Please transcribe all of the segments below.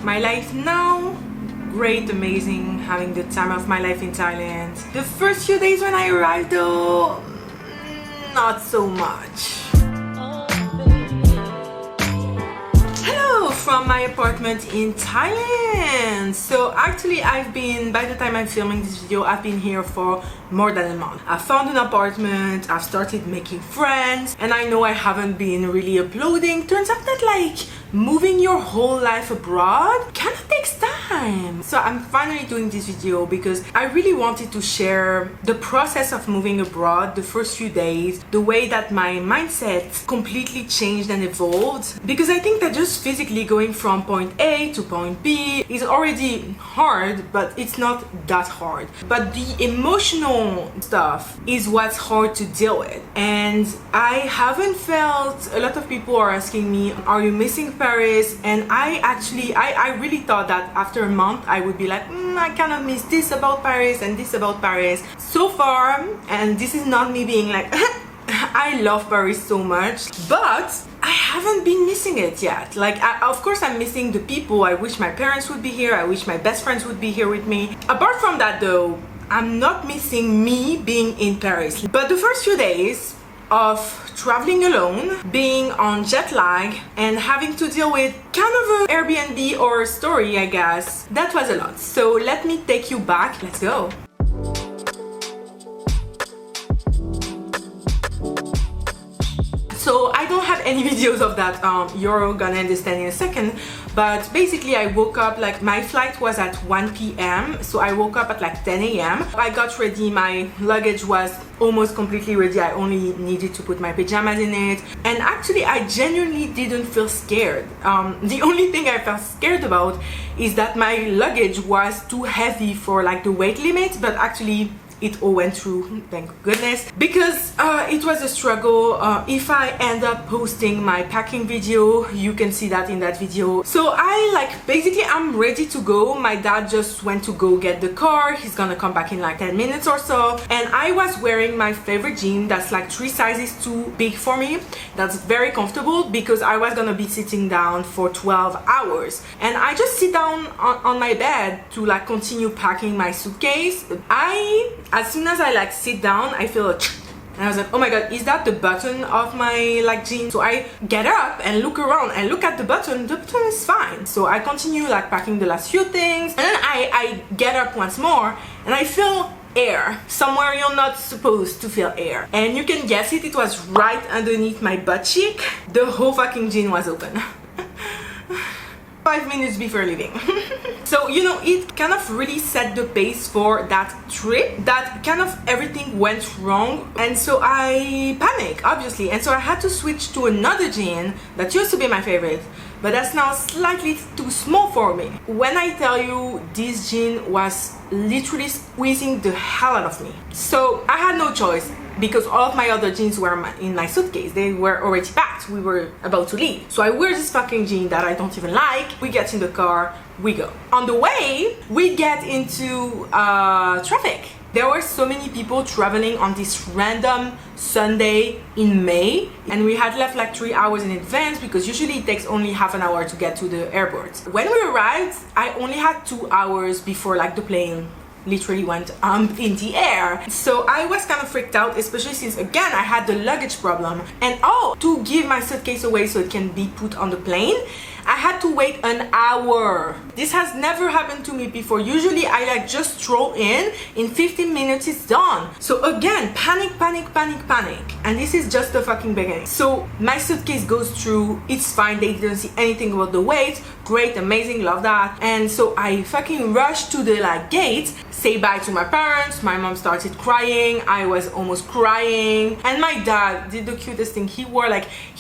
My life now, great, amazing, having the time of my life in Thailand. The first few days when I arrived though, not so much. From my apartment in Thailand. So actually by the time I'm filming this video, I've been here for more than a month. I found an apartment, I've started making friends, and I know I haven't been really uploading. Turns out that like moving your whole life abroad kind of takes time. So I'm finally doing this video because I really wanted to share the process of moving abroad, the first few days, the way that my mindset completely changed and evolved. Because I think that just physically going from point A to point B is already hard, but it's not that hard. But the emotional stuff is what's hard to deal with. And I haven't felt, a lot of people are asking me, are you missing Paris? And I really thought that after a month I would be like, I kind of miss this about Paris and this about Paris. So far, and this is not me being like, I love Paris so much, but I haven't been missing it yet. Like, of course I'm missing the people. I wish my parents would be here. I wish my best friends would be here with me. Apart from that though, I'm not missing me being in Paris. But the first few days of traveling alone, being on jet lag, and having to deal with kind of an Airbnb or story, I guess, that was a lot. So let me take you back. Let's go. So I don't have any videos of that, you're gonna understand in a second, but basically I woke up, like my flight was at 1 p.m. so I woke up at like 10 a.m. I got ready, my luggage was almost completely ready. I only needed to put my pajamas in it, and actually I genuinely didn't feel scared. The only thing I felt scared about is that my luggage was too heavy for like the weight limit, but actually it all went through, thank goodness, because it was a struggle. If I end up posting my packing video, you can see that in that video. So basically I'm ready to go. My dad just went to go get the car. He's gonna come back in like 10 minutes or so. And I was wearing my favorite jean that's like 3 sizes too big for me. That's very comfortable because I was gonna be sitting down for 12 hours. And I just sit down on my bed to like continue packing my suitcase. As soon as I like sit down, I feel and I was like, oh my god, is that the button of my like jeans? So I get up and look around and look at the button is fine. So I continue like packing the last few things, and then I get up once more and I feel air somewhere you're not supposed to feel air, and you can guess it, it was right underneath my butt cheek. The whole fucking jean was open. 5 minutes before leaving. So you know, it kind of really set the pace for that trip, that kind of everything went wrong, and so I panicked obviously, and so I had to switch to another jean that used to be my favorite, but that's now slightly too small for me. When I tell you, this jean was literally squeezing the hell out of me. So I had no choice, because all of my other jeans were in my suitcase. They were already packed. We were about to leave. So I wear this fucking jean that I don't even like. We get in the car, we go. On the way, we get into traffic. There were so many people traveling on this random Sunday in May, and we had left like 3 hours in advance because usually it takes only half an hour to get to the airport. When we arrived, I only had 2 hours before like the plane literally went in the air. So I was kind of freaked out, especially since again I had the luggage problem, and to give my suitcase away so it can be put on the plane, I had to wait an hour. This has never happened to me before. Usually I like just stroll in 15 minutes it's done. So again, panic, and this is just the fucking beginning. So my suitcase goes through, it's fine, they didn't see anything about the weight. Great, amazing, love that. And so I fucking rushed to the like gate, say bye to my parents. My mom started crying, I was almost crying, and my dad did the cutest thing. He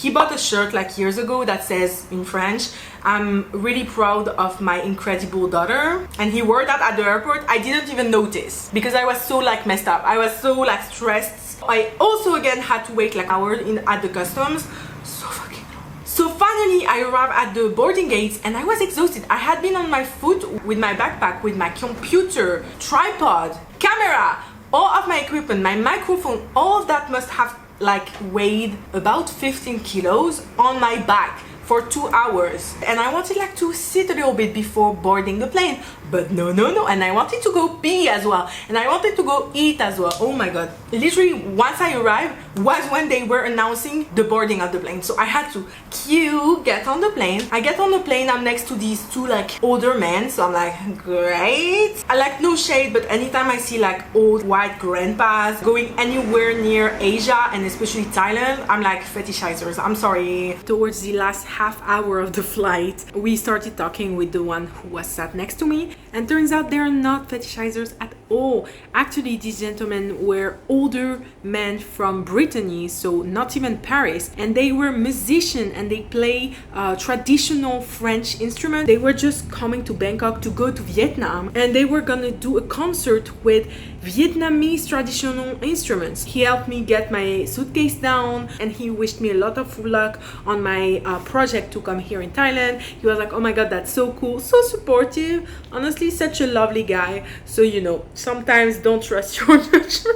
bought a shirt like years ago that says in French, I'm really proud of my incredible daughter, and he wore that at the airport. I didn't even notice because I was so like messed up. I was so like stressed. I also again had to wait like an hour at the customs. So fucking long. So finally I arrived at the boarding gates and I was exhausted. I had been on my foot with my backpack, with my computer, tripod, camera, all of my equipment, my microphone, all of that must have like weighed about 15 kilos on my back for 2 hours, and I wanted like to sit a little bit before boarding the plane, but no, and I wanted to go pee as well, and I wanted to go eat as well. Oh my god, literally once I arrived was when they were announcing the boarding of the plane, so I had to queue, get on the plane. I get on the plane, I'm next to these two like older men, so I'm like, great. I like, no shade, but anytime I see like old white grandpas going anywhere near Asia and especially Thailand, I'm like, fetishizers, I'm sorry. Towards the last half hour of the flight, we started talking with the one who was sat next to me, and turns out they're not fetishizers at all. Actually, these gentlemen were older men from Brittany, so not even Paris, and they were musicians and they play traditional French instruments. They were just coming to Bangkok to go to Vietnam, and they were gonna do a concert with Vietnamese traditional instruments. He helped me get my suitcase down, and he wished me a lot of luck on my project to come here in Thailand. He was like, oh my god, that's so cool, so supportive, honestly such a lovely guy. So you know, sometimes don't trust your judgment.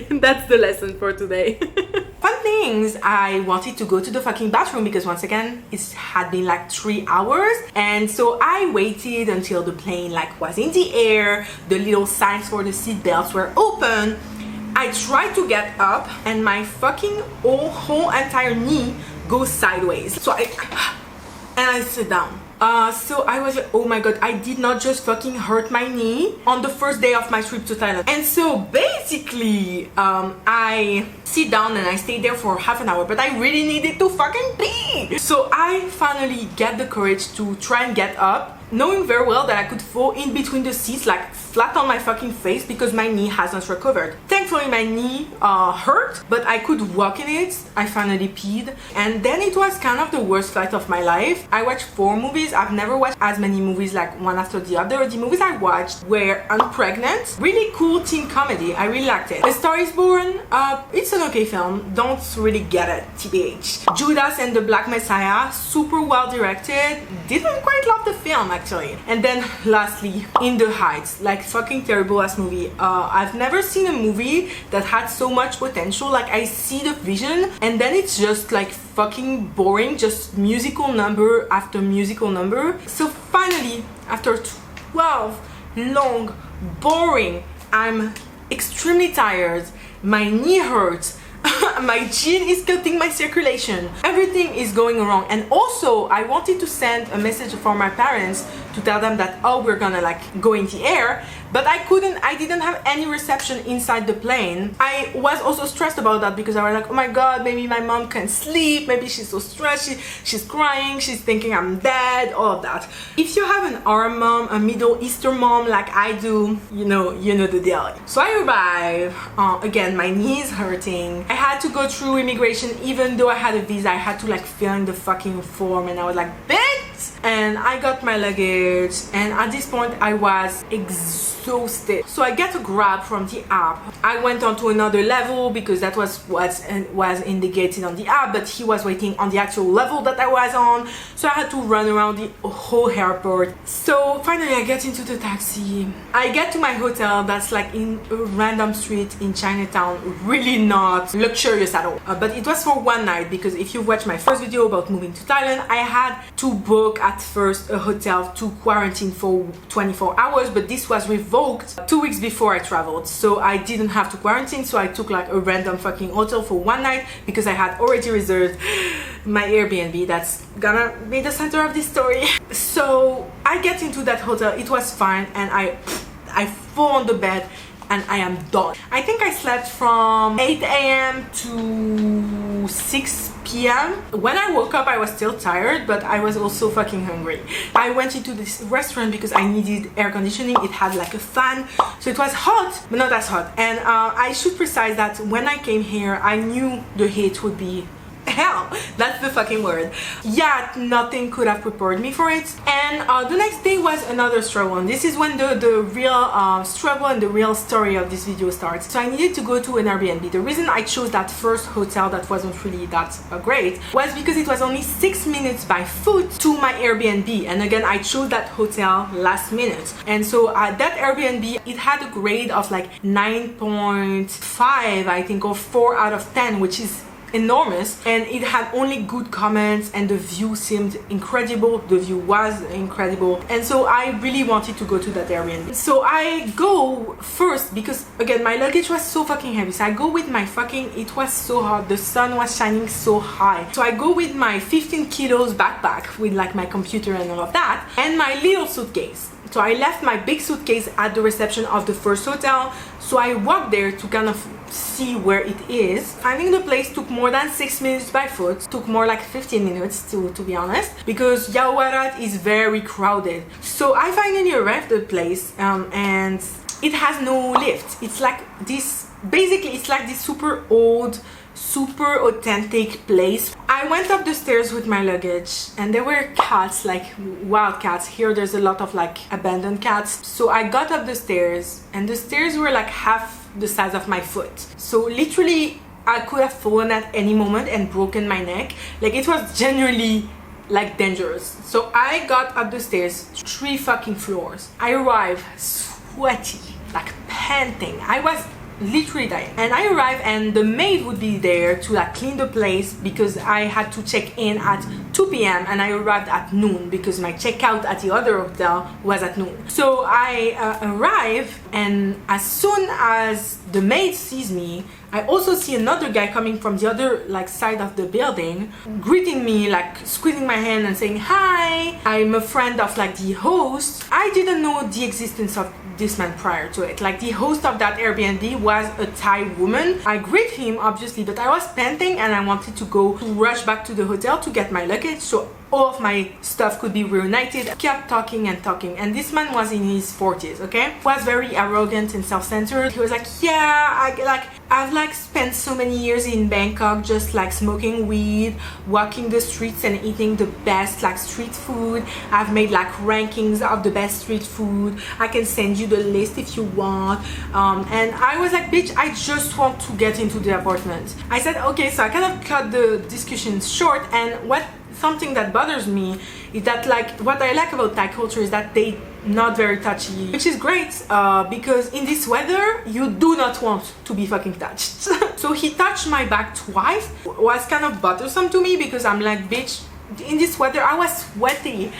That's the lesson for today. Fun things, I wanted to go to the fucking bathroom because once again it had been like 3 hours, and so I waited until the plane like was in the air, the little signs for the seat belts were open. I tried to get up and my fucking whole entire knee goes sideways, so I sit down. So I was like, oh my god, I did not just fucking hurt my knee on the first day of my trip to Thailand. And so basically, I sit down and I stayed there for half an hour, but I really needed to fucking pee. So I finally get the courage to try and get up, knowing very well that I could fall in between the seats, like flat on my fucking face, because my knee hasn't recovered. Thankfully my knee hurt, but I could walk in it. I finally peed, and then it was kind of the worst flight of my life. I watched 4 movies. I've never watched as many movies like one after the other. The movies I watched were Unpregnant, really cool teen comedy. I really liked it. A Star is Born, it's an okay film, don't really get it, TBH. Judas and the Black Messiah, super well directed, didn't quite love the film actually. And then lastly, In the Heights, like fucking terrible ass movie. I've never seen a movie that had so much potential. Like I see the vision and then it's just like fucking boring, just musical number after musical number. So finally, after 12 long, boring, I'm extremely tired, my knee hurts, my gin is cutting my circulation, everything is going wrong. And also I wanted to send a message for my parents to tell them that, oh, we're gonna like go in the air, but I didn't have any reception inside the plane. I was also stressed about that because I was like, oh my god, maybe my mom can't sleep, maybe she's so stressed, she's crying, she's thinking I'm dead, all of that. If you have an Arab mom, a Middle Eastern mom like I do, you know the deal. So I arrive, again my knee is hurting. I had to go through immigration. Even though I had a visa, I had to like fill in the fucking form, and I was like, bitch! And I got my luggage, and at this point I was exhausted. So I get a grab from the app. I went on to another level because that was what was indicated on the app, but he was waiting on the actual level that I was on, so I had to run around the whole airport. So finally I get into the taxi. I get to my hotel that's like in a random street in Chinatown, really not luxurious at all, but it was for one night because if you watched my first video about moving to Thailand, I had to book at first a hotel to quarantine for 24 hours, but this was revoked 2 weeks before I traveled, so I didn't have to quarantine. So I took like a random fucking hotel for one night because I had already reserved my Airbnb. That's gonna be the center of this story. So I get into that hotel, it was fine, and I fall on the bed and I am done. I think I slept from 8 a.m. to 6 p.m. When I woke up I was still tired, but I was also fucking hungry. I went into this restaurant because I needed air conditioning. It had like a fan, so it was hot but not as hot. And I should precise that when I came here I knew the heat would be hell, that's the fucking word. Yeah, nothing could have prepared me for it. And the next day was another struggle, and this is when the real struggle and the real story of this video starts. So I needed to go to an Airbnb. The reason I chose that first hotel that wasn't really that great was because it was only 6 minutes by foot to my Airbnb, and again I chose that hotel last minute. And so that Airbnb, it had a grade of like 9.5 I think, or 4 out of 10, which is enormous and it had only good comments and the view seemed incredible. The view was incredible, and so I really wanted to go to that Airbnb. So I go first because again my luggage was so fucking heavy, so I go with my it was so hot, the sun was shining so high, so I go with my 15 kilos backpack with like my computer and all of that and my little suitcase. So I left my big suitcase at the reception of the first hotel, so I walked there to kind of see where it is. Finding the place took more than 6 minutes by foot, took more like 15 minutes to be honest, because Yaowarat is very crowded. So I finally arrived at the place and it has no lift. It's like this, basically it's like this super old, super authentic place. I went up the stairs with my luggage and there were cats, like wild cats. Here there's a lot of like abandoned cats. So I got up the stairs and the stairs were like half the size of my foot. So literally I could have fallen at any moment and broken my neck. Like it was genuinely like dangerous. So I got up the stairs, 3 fucking floors. I arrived sweaty, like panting. I was literally dying, and I arrived and the maid would be there to like clean the place because I had to check in at 2 p.m. and I arrived at noon because my checkout at the other hotel was at noon. So I arrive, and as soon as the maid sees me, I also see another guy coming from the other like side of the building, greeting me, like squeezing my hand and saying hi. I'm a friend of like the host. I didn't know the existence of this man prior to it. Like the host of that Airbnb was a Thai woman. I greet him obviously, but I was panting and I wanted to rush back to the hotel to get my luggage so all of my stuff could be reunited. I kept talking and talking, and this man was in his 40s, okay? He was very arrogant and self-centered. He was like, yeah, I've like spent so many years in Bangkok just like smoking weed, walking the streets and eating the best like street food. I've made like rankings of the best street food. I can send you the list if you want. And I was like, bitch, I just want to get into the apartment. I said, okay, so I kind of cut the discussion short, and something that bothers me is that like what I like about Thai culture is that they not very touchy, which is great because in this weather you do not want to be fucking touched. So he touched my back twice. It was kind of bothersome to me because I'm like, bitch, in this weather I was sweaty.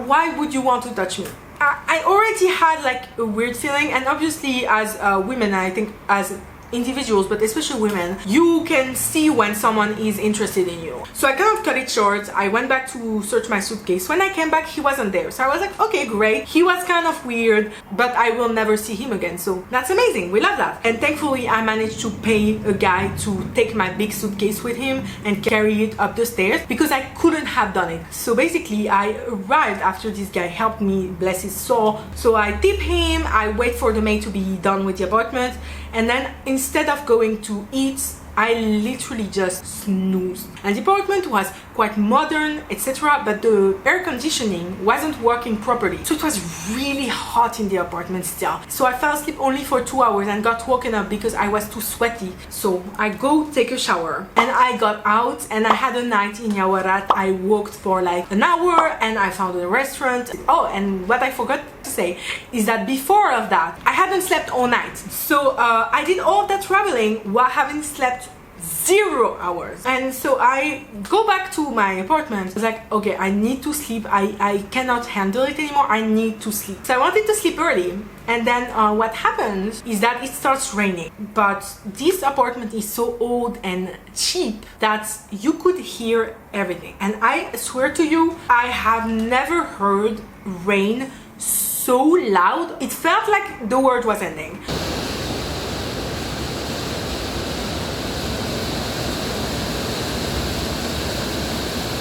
Why would you want to touch me? I already had like a weird feeling, and obviously as women, I think as individuals, but especially women, you can see when someone is interested in you. So I kind of cut it short. I went back to search my suitcase. When I came back, he wasn't there. So I was like, okay, great. He was kind of weird, but I will never see him again. So that's amazing. We love that. And thankfully, I managed to pay a guy to take my big suitcase with him and carry it up the stairs because I couldn't have done it. So basically, I arrived after this guy helped me, bless his soul. So I tip him. I wait for the maid to be done with the apartment. And then instead of going to eat, I literally just snoozed. And the apartment was quite modern, etc., but the air conditioning wasn't working properly. So it was really hot in the apartment still. So I fell asleep only for 2 hours and got woken up because I was too sweaty. So I go take a shower and I got out and I had a night in Yaowarat. I walked for like an hour and I found a restaurant. Oh, and what I forgot to say is that before of that, I hadn't slept all night. So I did all that traveling while having slept 0 hours. And so I go back to my apartment. I was like, okay, I need to sleep. I cannot handle it anymore. I need to sleep. So I wanted to sleep early. And then what happens is that it starts raining. But this apartment is so old and cheap that you could hear everything. And I swear to you, I have never heard rain so loud. It felt like the world was ending.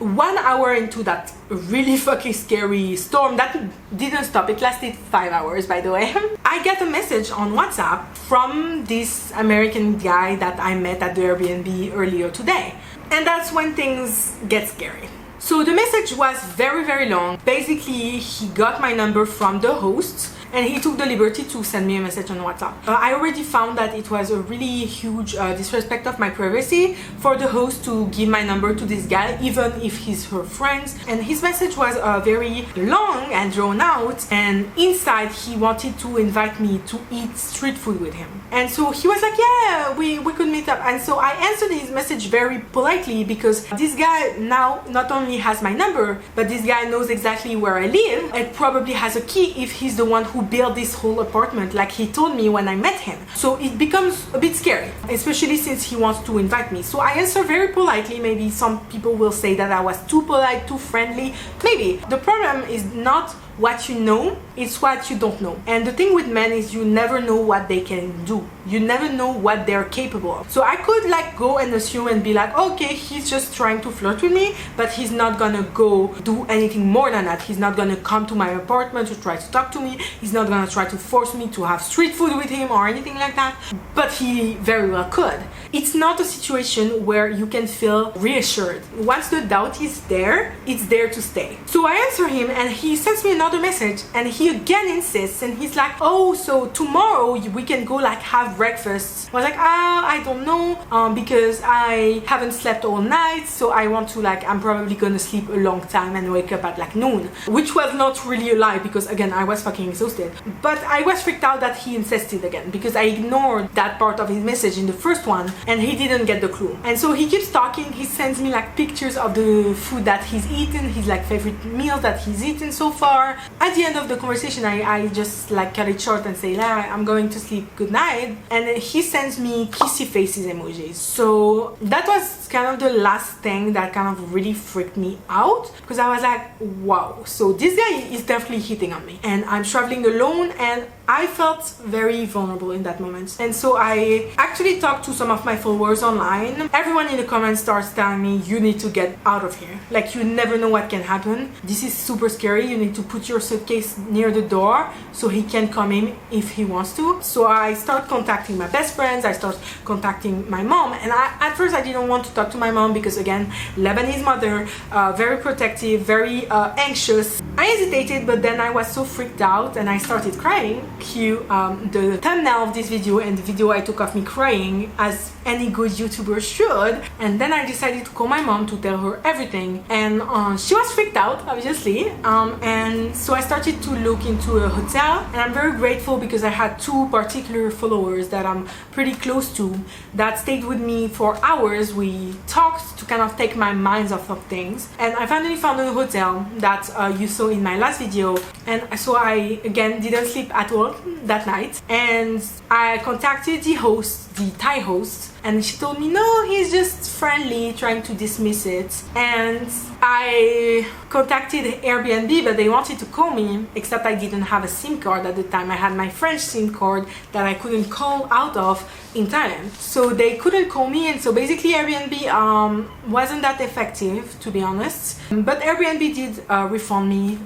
One hour into that really fucking scary storm that didn't stop, it lasted 5 hours by the way, I get a message on WhatsApp from this American guy that I met at the Airbnb earlier today. And that's when things get scary. So the message was very long. Basically, he got my number from the host and he took the liberty to send me a message on WhatsApp. I already found that it was a really huge disrespect of my privacy for the host to give my number to this guy, even if he's her friend. And his message was very long and drawn out, and inside he wanted to invite me to eat street food with him. And so he was like, yeah, we could meet up. And so I answered his message very politely, because this guy now not only has my number, but this guy knows exactly where I live and probably has a key if he's the one who built this whole apartment, like he told me when I met him. So it becomes a bit scary, especially since he wants to invite me. So I answer very politely. Maybe some people will say that I was too polite, too friendly. Maybe. The problem is not what you know, it's what you don't know. And the thing with men is you never know what they can do. You never know what they're capable of. So I could like go and assume and be like, okay, he's just trying to flirt with me, but he's not gonna go do anything more than that. He's not gonna come to my apartment to try to talk to me. He's not gonna try to force me to have street food with him or anything like that. But he very well could. It's not a situation where you can feel reassured. Once the doubt is there, it's there to stay. So I answer him and he sends me another message, and he again insists, and he's like, oh, so tomorrow we can go like have breakfast. I was like, I don't know, because I haven't slept all night, so I want to like, I'm probably gonna sleep a long time and wake up at like noon, which was not really a lie, because again I was fucking exhausted. But I was freaked out that he insisted again, because I ignored that part of his message in the first one and he didn't get the clue. And so he keeps talking. He sends me like pictures of the food that he's eaten, his like favorite meals that he's eaten so far. At the end of the conversation, I just like cut it short and say, I'm going to sleep, good night. And then he sends me kissy faces emojis. So that was kind of the last thing that kind of really freaked me out, because I was like, wow, so this guy is definitely hitting on me. And I'm traveling alone, and I felt very vulnerable in that moment. And so I actually talked to some of my followers online. Everyone in the comments starts telling me, you need to get out of here. Like, you never know what can happen. This is super scary. You need to put your suitcase near the door so he can come in if he wants to. So I start contacting my best friends. I start contacting my mom. And at first I didn't want to talk to my mom because, again, Lebanese mother, very protective, very anxious. I hesitated, but then I was so freaked out and I started crying. Cue the thumbnail of this video and the video I took of me crying, as any good YouTuber should. And then I decided to call my mom to tell her everything, and she was freaked out, obviously. And so I started to look into a hotel, and I'm very grateful because I had two particular followers that I'm pretty close to that stayed with me for hours. We talked to kind of take my minds off of things, and I finally found a hotel that you saw in my last video. And so I again didn't sleep at all that night, and I contacted the host, the Thai host, and she told me no, he's just friendly, trying to dismiss it. And I contacted Airbnb, but they wanted to call me, except I didn't have a SIM card at the time. I had my French SIM card that I couldn't call out of in Thailand, so they couldn't call me. And so basically Airbnb wasn't that effective, to be honest, but Airbnb did refund me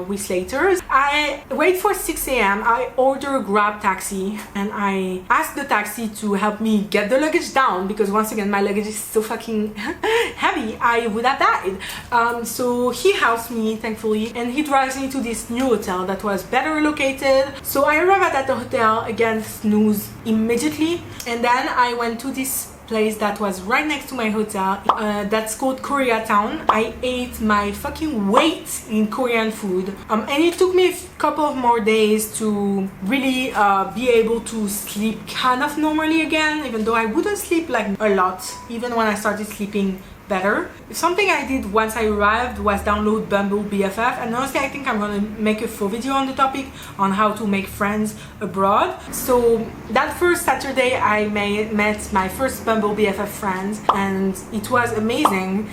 weeks later. I wait for 6 a.m. I order a Grab taxi, and I asked the taxi to help me get the luggage down, because once again my luggage is so fucking heavy, I would have died. So he helps me, thankfully, and he drives me to this new hotel that was better located. So I arrived at the hotel, again snooze immediately, and then I went to this place that was right next to my hotel, that's called Koreatown. I ate my fucking weight in Korean food, and it took me a couple of more days to really be able to sleep kind of normally again, even though I wouldn't sleep like a lot, even when I started sleeping better. Something I did once I arrived was download Bumble BFF, and honestly I think I'm gonna make a full video on the topic on how to make friends abroad. So that first Saturday I met my first Bumble BFF friend, and it was amazing.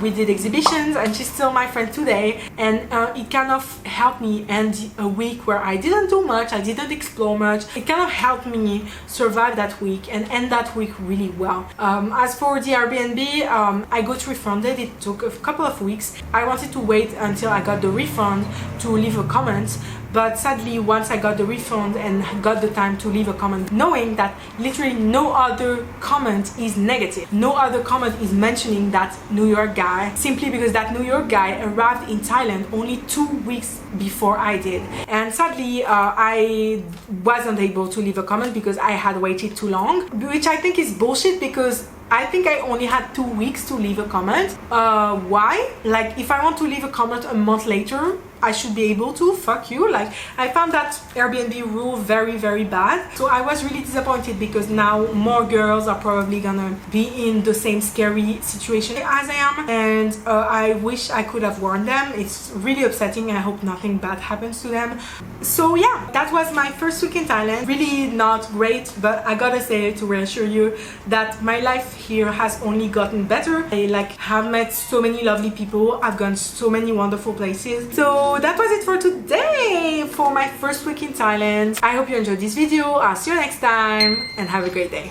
We did exhibitions, and she's still my friend today, and it kind of helped me end a week where I didn't do much, I didn't explore much. It kind of helped me survive that week and end that week really well. As for the Airbnb, I got refunded. It took a couple of weeks. I wanted to wait until I got the refund to leave a comment, But sadly, once I got the refund and got the time to leave a comment, knowing that literally no other comment is negative, no other comment is mentioning that New York guy, simply because that New York guy arrived in Thailand only 2 weeks before I did. And sadly, I wasn't able to leave a comment because I had waited too long, which I think is bullshit, because I think I only had 2 weeks to leave a comment. Why? Like, if I want to leave a comment a month later, I should be able to. Fuck you. Like, I found that Airbnb rule very, very bad. So I was really disappointed, because now more girls are probably gonna be in the same scary situation as I am, and I wish I could have warned them. It's really upsetting. I hope nothing bad happens to them. So yeah, that was my first week in Thailand. Really not great, but I gotta say, to reassure you, that my life here has only gotten better. I have met so many lovely people. I've gone so many wonderful places. So that was it for today, for my first week in Thailand. I hope you enjoyed this video. I'll see you next time, and have a great day.